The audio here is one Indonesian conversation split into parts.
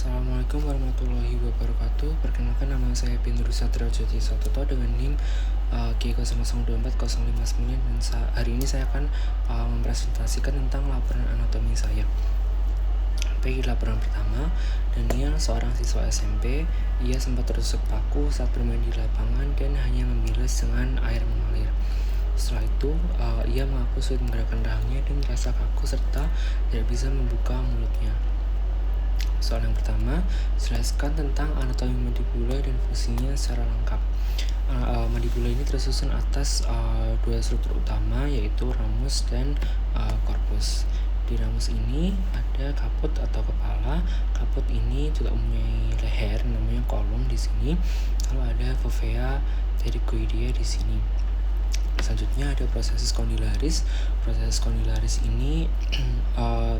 Assalamualaikum warahmatullahi wabarakatuh. Perkenalkan, nama saya Pinur Satrio Jati Satoto dengan NIM G00240599 dan hari ini saya akan mempresentasikan tentang laporan anatomi saya. Baik, laporan pertama, Daniel, seorang siswa SMP, ia sempat tertusuk paku saat bermain di lapangan dan hanya membilas dengan air mengalir. Setelah itu, ia mengaku sulit menggerakkan rahangnya dan merasa kaku serta tidak bisa membuka mulutnya. Soal yang pertama, jelaskan tentang anatomi mandibula dan fungsinya secara lengkap. Mandibula ini tersusun atas dua struktur utama, yaitu ramus dan korpus. Di ramus ini ada kaput atau kepala. Kaput ini juga mempunyai leher, namanya kolom di sini. Lalu ada fovea pterygoidea di sini. Selanjutnya ada proses condylaris. Proses condylaris ini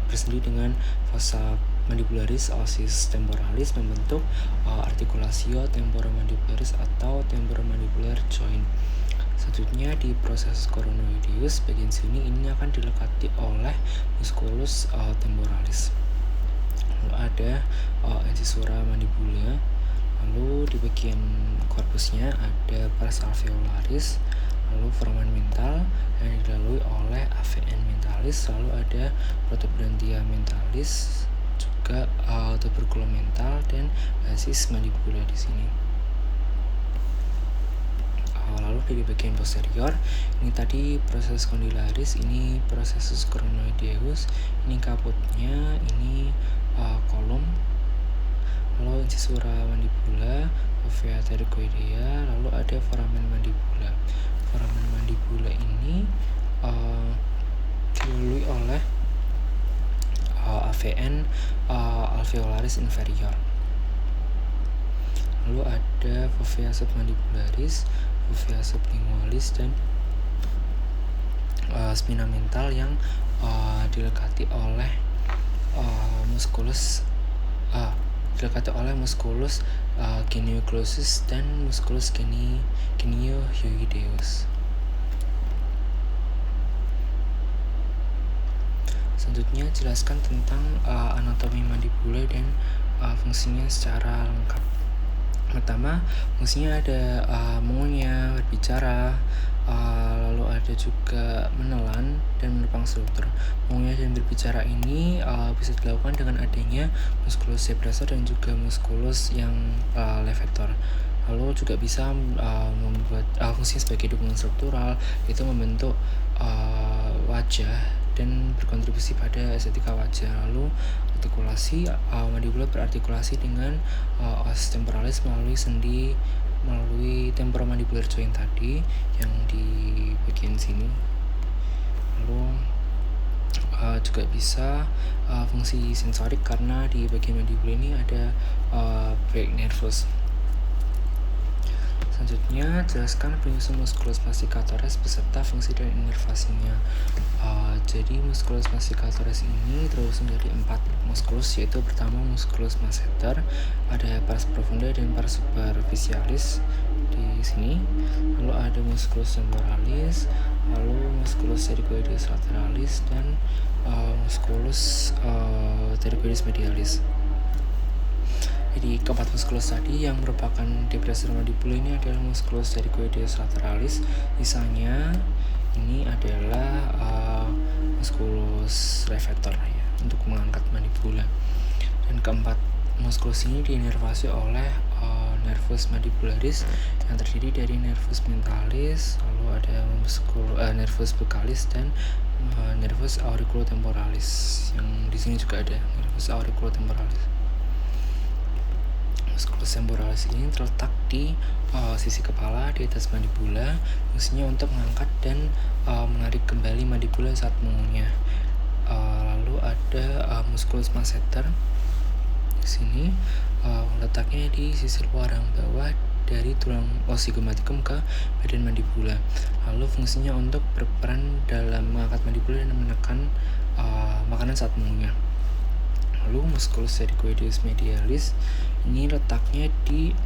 bersendiri dengan fossa mandibularis osis temporalis membentuk artikulasio temporomandibularis atau temporomandibular joint. Selanjutnya di proses coronoideus, bagian sini ini akan dilekati oleh musculus temporalis. Lalu ada incisura mandibula. Lalu di bagian korpusnya ada pars alveolaris, lalu foramen mental yang dilalui oleh AVN mentalis, lalu ada protubrantia mentalis, juga tuberculum mental dan basis mandibula di sini. Lalu di bagian posterior, ini tadi proses condylaris, ini processus coronoideus, ini kaputnya, ini kolom, lalu incisura mandibula, fovea pterygoidea, lalu ada foramen mandibula. Foramen mandibula ini dilalui oleh AVN alveolaris inferior. Lalu ada fovea submandibularis, fovea sublingualis, dan spina mental yang dilekati oleh musculus genioglossus dan musculus geniohyoideus. Selanjutnya, jelaskan tentang anatomi mandibula dan fungsinya secara lengkap. Pertama, fungsinya ada mengunyah, berbicara, lalu ada juga menelan dan menepang struktur. Mengunyah dan berbicara ini bisa dilakukan dengan adanya musculus sepressor dan juga musculus yang levator. Lalu juga bisa membuat fungsi sebagai dukungan struktural, itu membentuk wajah dan berkontribusi pada estetika wajah. Lalu artikulasi, mandibula berartikulasi dengan os temporalis melalui sendi, melalui temporomandibular joint tadi yang di bagian sini. Lalu juga bisa fungsi sensorik karena di bagian mandibula ini ada brake nervus. Selanjutnya, jelaskan penyusun musculus masticatoris beserta fungsi dan inervasinya. Jadi musculus masticatoris ini tersusun dari 4 musculus, yaitu pertama musculus masseter, ada pars profunda dan pars superficialis di sini. Lalu ada musculus temporalis, lalu musculus pterygoideus lateralis, dan musculus pterygoideus medialis. Jadi keempat musculus tadi yang merupakan depressor mandibula ini adalah musculus pterygoideus lateralis. Sisanya ini adalah musculus levator ya, untuk mengangkat mandibula. Dan keempat musculus ini diinervasi oleh nervus mandibularis yang terdiri dari nervus mentalis, lalu ada nervus buccalis dan nervus auriculotemporalis. Yang di sini juga ada nervus auriculotemporalis. Musculus temporalis ini terletak di sisi kepala di atas mandibula, fungsinya untuk mengangkat dan menarik kembali mandibula saat mengunyah. Lalu ada musculus masseter di sini, letaknya di sisi luar bawah dari tulang osigomatikum ke badan mandibula. Lalu fungsinya untuk berperan dalam mengangkat mandibula dan menekan makanan saat mengunyah. Lalu musculus pterygoideus medialis ini letaknya di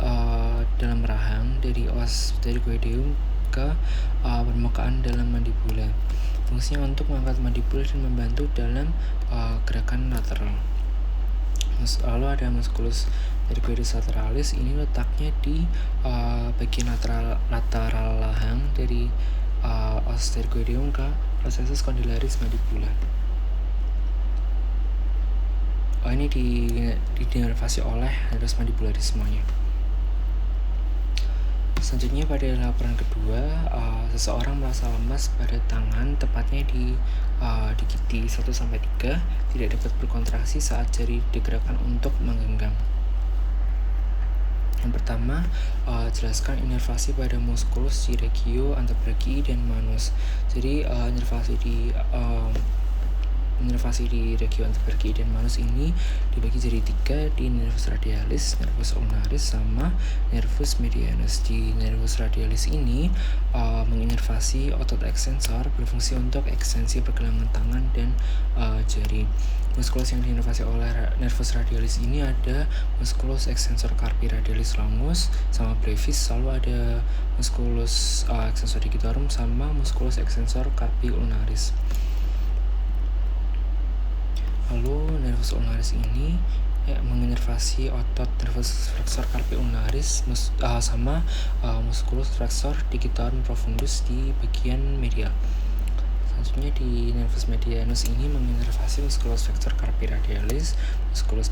dalam rahang dari os pterygoideum ke permukaan dalam mandibula. Fungsinya untuk mengangkat mandibula dan membantu dalam gerakan lateral. Lalu ada musculus ptergoides lateralis, ini letaknya di bagian lateral lahang dari os ptergoideum ke processus condylaris mandibular. Ini dinervasi oleh nervus mandibularismenya. Selanjutnya pada laporan kedua, seseorang merasa lemas pada tangan, tepatnya di gigi 1-3, tidak dapat berkontraksi saat jari digerakkan untuk menggenggam. Yang pertama, jelaskan inervasi pada musculus di regio antebrachii dan manus. Jadi inervasi di regio antebrachii dan manus ini dibagi jadi 3, di nervus radialis, nervus ulnaris, sama nervus medianus. Di nervus radialis ini menginervasi otot eksensor berfungsi untuk ekstensi pergelangan tangan dan jari. Musculus yang diinervasi oleh nervus radialis ini ada musculus extensor carpi radialis longus sama brevis, lalu ada musculus extensor digitorum sama musculus extensor carpi ulnaris. Lalu nervus ulnaris ini menginervasi otot nervus flexor carpi ulnaris sama musculus flexor digitorum profundus di bagian medial. Selanjutnya di nervus medianus ini menginervasi musculus flexor carpi radialis, musculus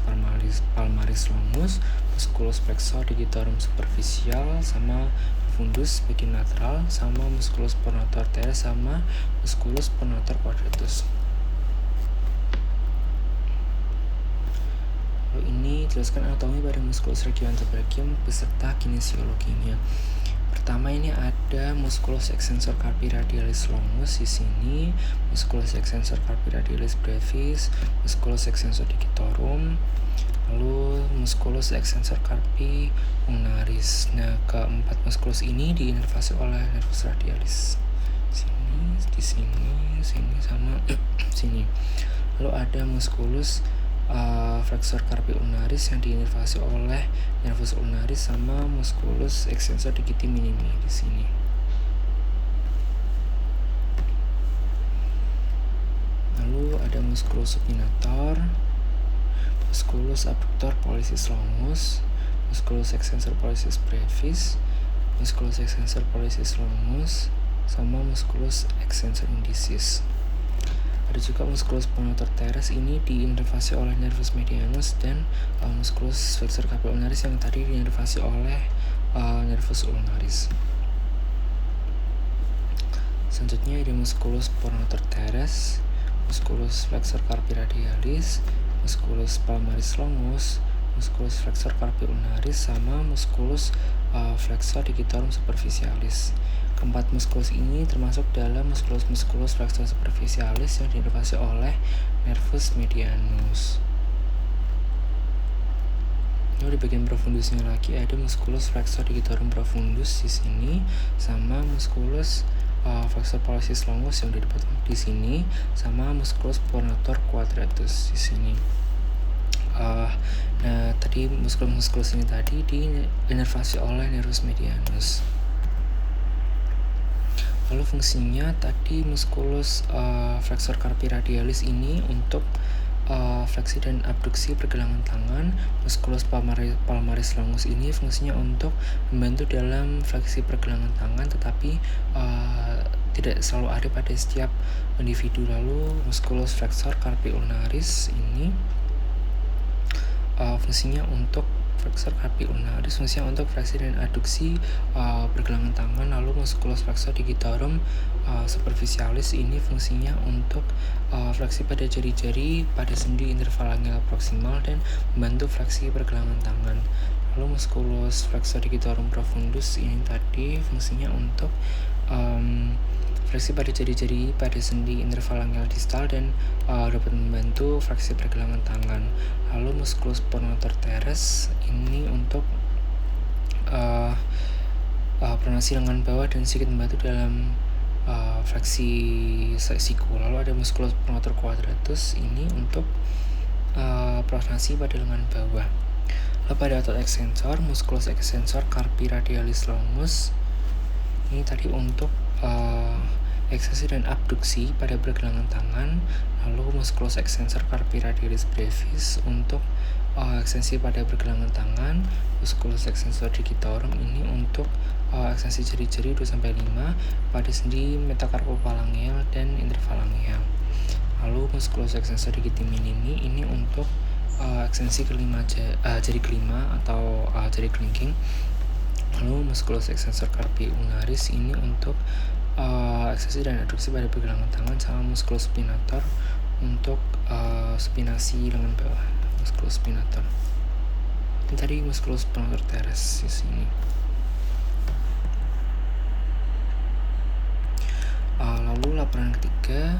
palmaris longus, musculus flexor digitorum superficial sama profundus bagian lateral, sama musculus pronator teres sama musculus pronator quadratus. Lalu ini jelaskan anatomi pada musculus regio antebrachium beserta kinesiologinya. Pertama ini ada musculus extensor carpi radialis longus di sini, musculus extensor carpi radialis brevis, musculus extensor digitorum, lalu musculus extensor carpi ulnaris. Nah, keempat musculus ini diinervasi oleh nervus radialis. Di sini, sama sini. Lalu ada musculus flexor carpi ulnaris yang diinervasi oleh nervus ulnaris sama musculus extensor digiti minimi di sini. Lalu ada musculus supinator, musculus abductor pollicis longus, musculus extensor pollicis brevis, musculus extensor pollicis longus, sama musculus extensor indicis. Ada juga musculus pronator teres, ini diinervasi oleh nervus medianus, dan musculus flexor carpi ulnaris yang tadi diinervasi oleh nervus ulnaris. Selanjutnya ada musculus pronator teres, musculus flexor carpi radialis, musculus palmaris longus, musculus flexor carpi ulnaris, sama musculus flexor digitorum superficialis. Keempat musculus ini termasuk dalam musculus flexor superficialis yang diinervasi oleh nervus medianus. Lalu di bagian profundusnya lagi ada musculus flexor digitorum profundus di sini, sama musculus flexor pollicis longus yang didapat di sini, sama musculus pronator quadratus di sini. Nah, tadi musculus ini tadi diinervasi oleh nervus medianus. Lalu fungsinya tadi musculus flexor carpi radialis ini untuk fleksi dan abduksi pergelangan tangan. Musculus palmaris longus ini fungsinya untuk membantu dalam fleksi pergelangan tangan, tetapi tidak selalu ada pada setiap individu. Lalu musculus flexor carpi ulnaris ini fungsinya untuk flexor carpi ulnaris fungsinya untuk fleksi dan aduksi pergelangan tangan. Lalu musculus flexor digitorum superficialis ini fungsinya untuk fleksi pada jari-jari pada sendi interfalangeal proksimal dan membantu fleksi pergelangan tangan. Lalu musculus flexor digitorum profundus ini tadi fungsinya untuk fleksi pada jari-jari pada sendi interfalangeal distal dan dapat membantu fleksi pergelangan tangan. Lalu musculus pronator teres ini untuk pronasi lengan bawah dan sedikit membantu dalam fleksi siku. Lalu ada musculus pronator quadratus ini untuk pronasi pada lengan bawah. Lalu pada otot extensor, musculus extensor carpi radialis longus ini tadi untuk ekstensi dan abduksi pada pergelangan tangan. Lalu musculus extensor carpi radialis brevis untuk ekstensi pada pergelangan tangan, musculus extensor digitorum ini untuk ekstensi jari-jari 2-5 pada sendi metacarpophalangeal dan interphalangeal. Lalu musculus extensor digitiminimi ini untuk ekstensi jari kelima atau jari kelingking. Lalu musculus extensor carpi ulnaris ini untuk ekstensi dan adduksi pada pergelangan tangan, sama musculus spinator untuk spinasi lengan bawah, musculus spinator. Ini tadi musculus spinator teres di sini. Lalu laporan ketiga,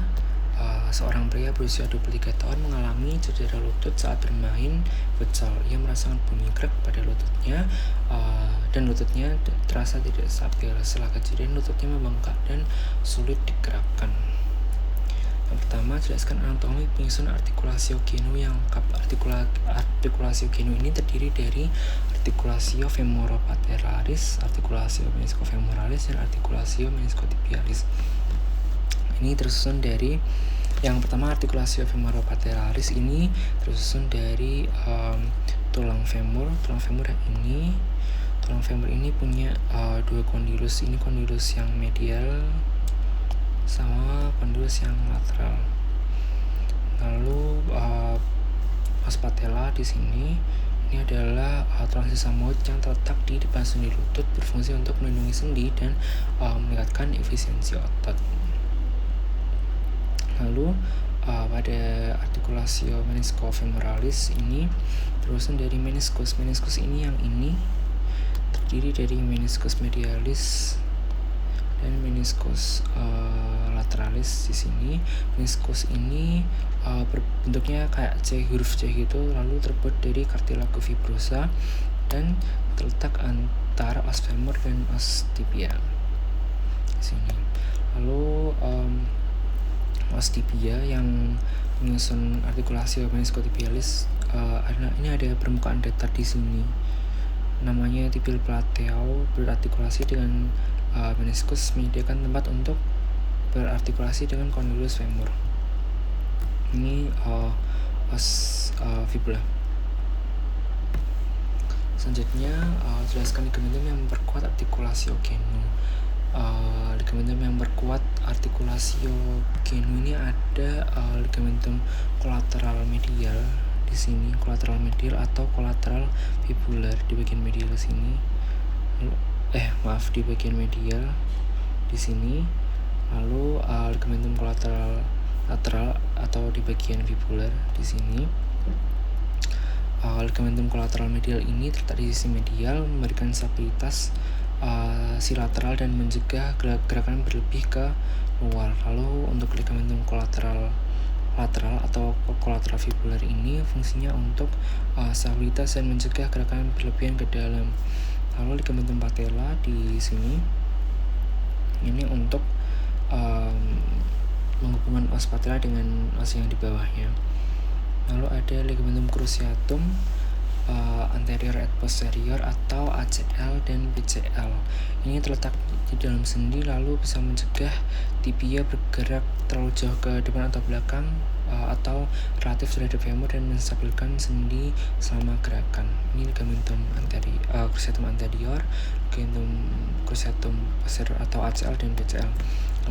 seorang pria berusia 23 tahun mengalami cedera lutut saat bermain futsal. Ia merasakan bunyi krek pada lututnya dan lututnya terasa tidak stabil. Setelah kejadian, lututnya membengkak dan sulit digerakkan. Yang pertama, jelaskan anatomi penyusun artikulasio genu yang lengkap. Artikulasio genu ini terdiri dari artikulasio femoropatellaris, artikulasio meniscofemoralis, dan artikulasio meniscotibialis. Ini tersusun dari yang pertama, artikulasio femoropatellaris ini tersusun dari tulang femur. Tulang femur ini punya dua kondilus. Ini kondilus yang medial sama kondilus yang lateral. Lalu os patella di sini ini adalah tulang sesamoid yang terletak di depan sendi lutut, berfungsi untuk melindungi sendi dan meningkatkan efisiensi otot. Lalu pada artikulasio meniscofemoralis ini tersusun dari meniscus. Meniscus ini yang ini terdiri dari meniscus medialis dan meniscus lateralis di sini. Meniscus ini bentuknya kayak C, huruf C gitu, lalu terbuat dari cartilago fibrosa dan terletak antara os femur dan os tibia di sini. Lalu os tibia yang menyusun artikulasio meniscotibialis ini ada permukaan datar di sini. Namanya tibial plateau, berartikulasi dengan meniscus, menyediakan tempat untuk berartikulasi dengan kondilus femur. Ini os fibula. Selanjutnya jelaskan ligamentum yang memperkuat artikulasio genu. Ligamentum yang memperkuat artikulasio genu ini ada ligamentum kolateral medial di sini, kolateral medial atau kolateral fibular di bagian medial sini. Di bagian medial di sini. Lalu ligamentum kolateral lateral atau di bagian fibular di sini. Ligamentum kolateral medial ini terletak di sisi medial, memberikan stabilitas si lateral dan mencegah gerakan berlebih ke luar. Lalu untuk ligamentum kolateral lateral atau kolateral fibular ini fungsinya untuk stabilitas dan mencegah gerakan berlebihan ke dalam. Lalu ligamentum patella di sini ini untuk menghubungkan os patella dengan os yang di bawahnya. Lalu ada ligamentum cruciatum anterior et posterior atau ACL dan BCL. Ini terletak di dalam sendi, lalu bisa mencegah tibia bergerak terlalu jauh ke depan atau belakang atau relatif terhadap femur dan menstabilkan sendi selama gerakan. Ini ligamentum cruciatum anterior, ligamentum cruciatum posterior atau ACL dan BCL.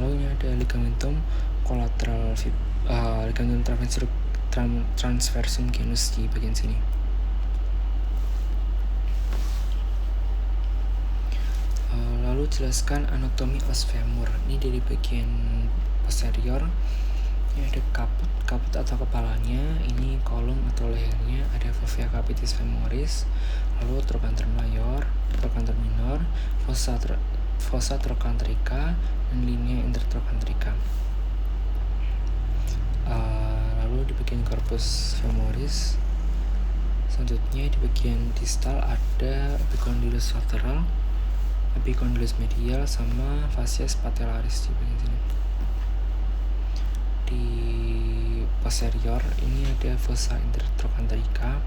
Lalu ini ada ligamentum collateral ligamentum transversum genus di bagian sini. Lalu jelaskan anatomi os femur. Ini dari bagian posterior. Ini ada kaput atau kepalanya, ini kolum atau lehernya, ada fovea capitis femoris, lalu trochanter mayor, trochanter minor, fossa trochanterica, dan linea intertrochanterica. Lalu di bagian corpus femoris, selanjutnya di bagian distal ada epicondylus lateral, epicondylus medial, sama fascia patellaris di bagian sini. Di posterior ini ada fossa intertrochanterica,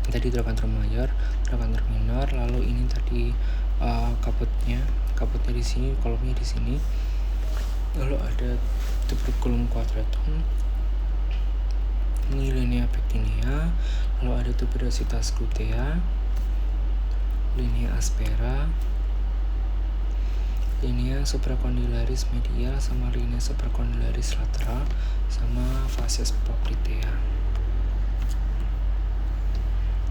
tadi trochanter mayor, trochanter minor, lalu ini tadi kaputnya di sini, kolomnya di sini. Lalu ada tuberculum quadratum, ini linea pectinea, lalu ada tuberositas glutea, linea aspera, linea supracondylaris medial, sama linea supracondylaris lateral, sama facies poplitea.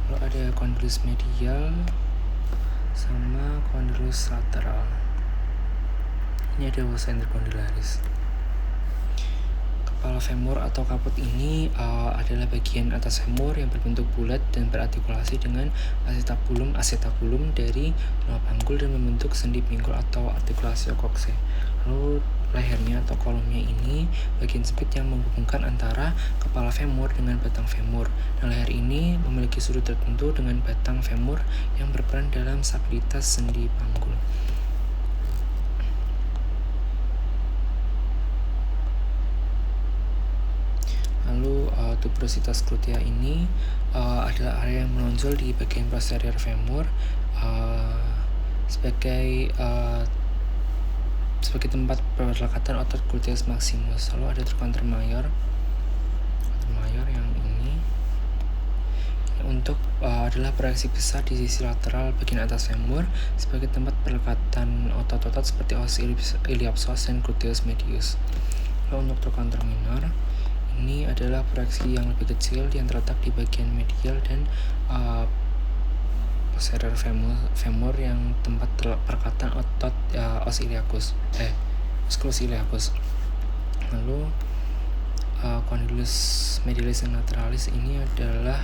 Lalu ada condylus medial sama condylus lateral. Ini ada fossa intercondylaris. Kepala femur atau kaput ini adalah bagian atas femur yang berbentuk bulat dan berartikulasi dengan acetabulum dari tulang panggul dan membentuk sendi pinggul atau artikulasi kokse. Lalu lehernya atau kolomnya ini bagian sempit yang menghubungkan antara kepala femur dengan batang femur. Dan leher ini memiliki sudut tertentu dengan batang femur yang berperan dalam stabilitas sendi panggul. Lalu tuberositas glutea ini adalah area yang menonjol di bagian posterior femur sebagai tempat perlekatan otot gluteus maximus. Lalu ada trochanter major yang ini untuk adalah proyeksi besar di sisi lateral bagian atas femur sebagai tempat perlekatan otot-otot seperti os iliopsoas dan gluteus medius. Lalu untuk trochanter minor ini adalah proyeksi yang lebih kecil yang terletak di bagian medial dan posterior femur yang tempat perlekatan otot os musculus iliacus. Lalu condylus medialis dan lateralis ini adalah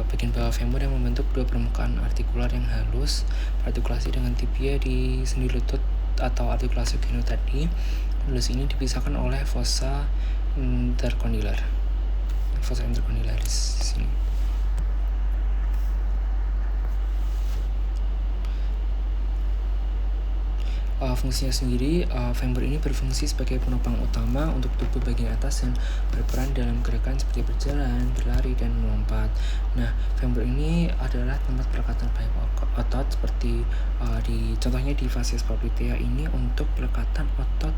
bagian bawah femur yang membentuk dua permukaan artikular yang halus berartikulasi dengan tibia di sendi lutut atau artikulasi genu tadi. Condylus ini dipisahkan oleh fossa intercondylaris di sini. Fungsinya sendiri, femur ini berfungsi sebagai penopang utama untuk tubuh bagian atas dan berperan dalam gerakan seperti berjalan, berlari, dan melompat. Nah, femur ini adalah tempat pelekatan banyak otot seperti contohnya di facies poplitea ini untuk pelekatan otot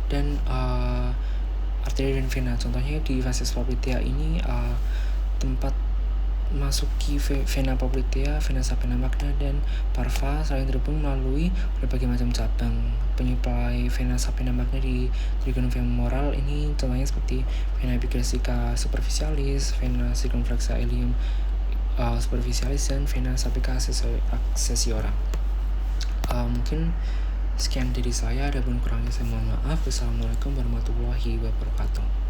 dan arteri dan vena. Contohnya di facies poplitea ini tempat masuki vena poplitea, vena sapena magna, dan parva saling terhubung melalui berbagai macam cabang. Penyuplai vena sapena magna di trigonum femoral ini contohnya seperti vena epigastrica superficialis, vena circumflexa ilium superficialis, dan vena sapica accessiora. Mungkin sekian dari saya, ada pun kurangnya saya mohon maaf. Wassalamualaikum warahmatullahi wabarakatuh.